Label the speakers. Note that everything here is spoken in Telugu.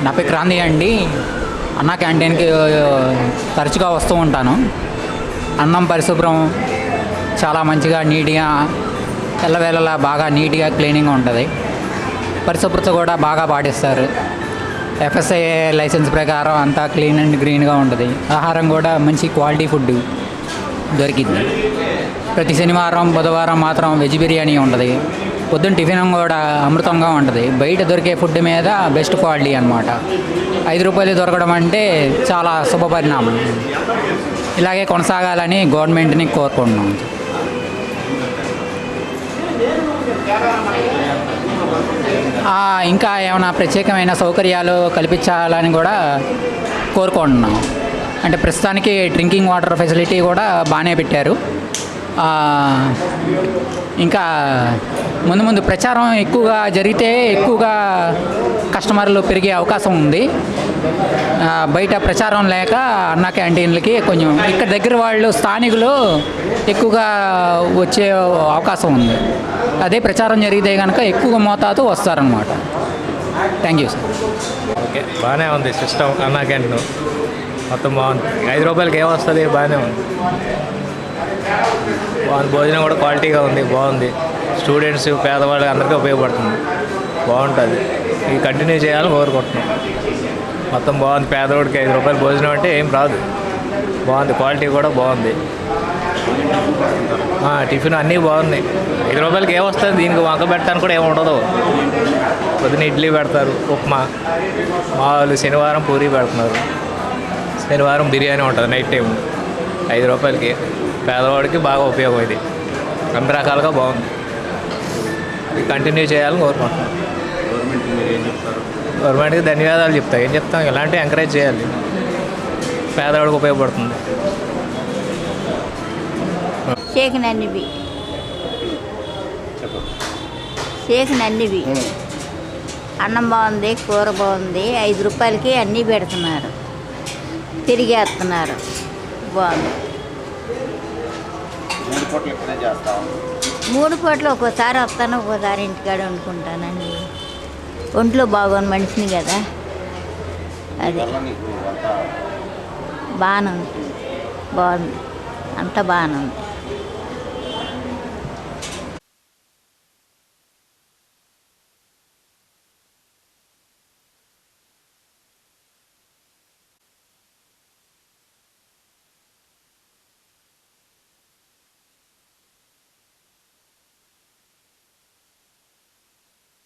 Speaker 1: నా పేరు క్రాంతి అండి. అన్న క్యాంటీన్కి తరచుగా వస్తూ ఉంటాను. అన్నం పరిశుభ్రం, చాలా మంచిగా నీట్గా ఎల్లవేళలా బాగా నీట్గా క్లీనింగ్గా ఉంటుంది. పరిశుభ్రత కూడా బాగా పాటిస్తారు. FSI లైసెన్స్ ప్రకారం అంతా క్లీన్ అండ్ గ్రీన్గా ఉంటుంది. ఆహారం కూడా మంచి క్వాలిటీ ఫుడ్ దొరికింది. ప్రతి శనివారం బుధవారం మాత్రం వెజ్ బిర్యానీ ఉంటుంది. పొద్దున్న టిఫిన్ కూడా అమృతంగా ఉంటుంది. బయట దొరికే ఫుడ్ మీద బెస్ట్ క్వాలిటీ అన్నమాట. 5 రూపాయలు దొరకడం అంటే చాలా శుభపరిణామం. ఇలాగే కొనసాగాలని గవర్నమెంట్ని కోరుకుంటున్నాం. ఇంకా ఏమైనా ప్రత్యేకమైన సౌకర్యాలు కల్పించాలని కూడా కోరుకుంటున్నాం. అంటే ప్రస్తుతానికి డ్రింకింగ్ వాటర్ ఫెసిలిటీ కూడా బాగానే పెట్టారు. ఇంకా ముందు ప్రచారం ఎక్కువగా జరిగితే ఎక్కువగా కస్టమర్లు పెరిగే అవకాశం ఉంది. బయట ప్రచారం లేక అన్న క్యాంటీన్లకి కొంచెం ఇక్కడ దగ్గర వాళ్ళు స్థానికులు ఎక్కువగా వచ్చే అవకాశం ఉంది. అదే ప్రచారం జరిగితే కనుక ఎక్కువ మోతాదు వస్తారనమాట. Thank you sir.
Speaker 2: ఓకే, బాగానే ఉంది సిస్టమ్. అన్న క్యాంటీన్ మొత్తం బాగుంది. 5 రూపాయలకి ఏమొస్తుంది, బాగానే ఉంది. బాగుంది. భోజనం కూడా క్వాలిటీగా ఉంది, బాగుంది. స్టూడెంట్స్, పేదవాళ్ళు అందరికీ ఉపయోగపడుతుంది. బాగుంటుంది. ఇది కంటిన్యూ చేయాలని కోరుకుంటున్నాం. మొత్తం బాగుంది. పేదవాడికి 5 రూపాయలు భోజనం అంటే ఏం రాదు. బాగుంది. క్వాలిటీ కూడా బాగుంది. టిఫిన్ అన్నీ బాగున్నాయి. 5 రూపాయలకి ఏమొస్తుంది, దీనికి వంక పెట్టడానికి కూడా ఏమి ఉండదు. పొద్దున్న ఇడ్లీ పెడతారు, ఉప్మా. మామూలు శనివారం పూరీ పెడుతున్నారు. శనివారం బిర్యానీ ఉంటుంది నైట్ టైం. 5 రూపాయలకి పేదవాడికి బాగా ఉపయోగం. ఇది అన్ని రకాలుగా బాగుంది. ఇది కంటిన్యూ చేయాలని కోరుకుంటున్నాం. గవర్నమెంట్కి ధన్యవాదాలు చెప్తాం. ఏం చెప్తాం, ఇలాంటివి ఎంకరేజ్ చేయాలి. పేదవాడికి ఉపయోగపడుతుంది.
Speaker 3: షేక్ నన్నివి అన్నం బాగుంది, కూర బాగుంది. 5 రూపాయలకి అన్నీ పెడుతున్నారు, తిరిగేస్తున్నారు. బాగుంది. 3 పూటలు ఒక్కోసారి వస్తాను, ఒక్కోసారి ఇంటికాడ వండుకుంటానండి. ఒంట్లో బాగోని మనిషిని కదా, అది బాగానే ఉంది. బాగుంది, అంతా బాగానే ఉంది.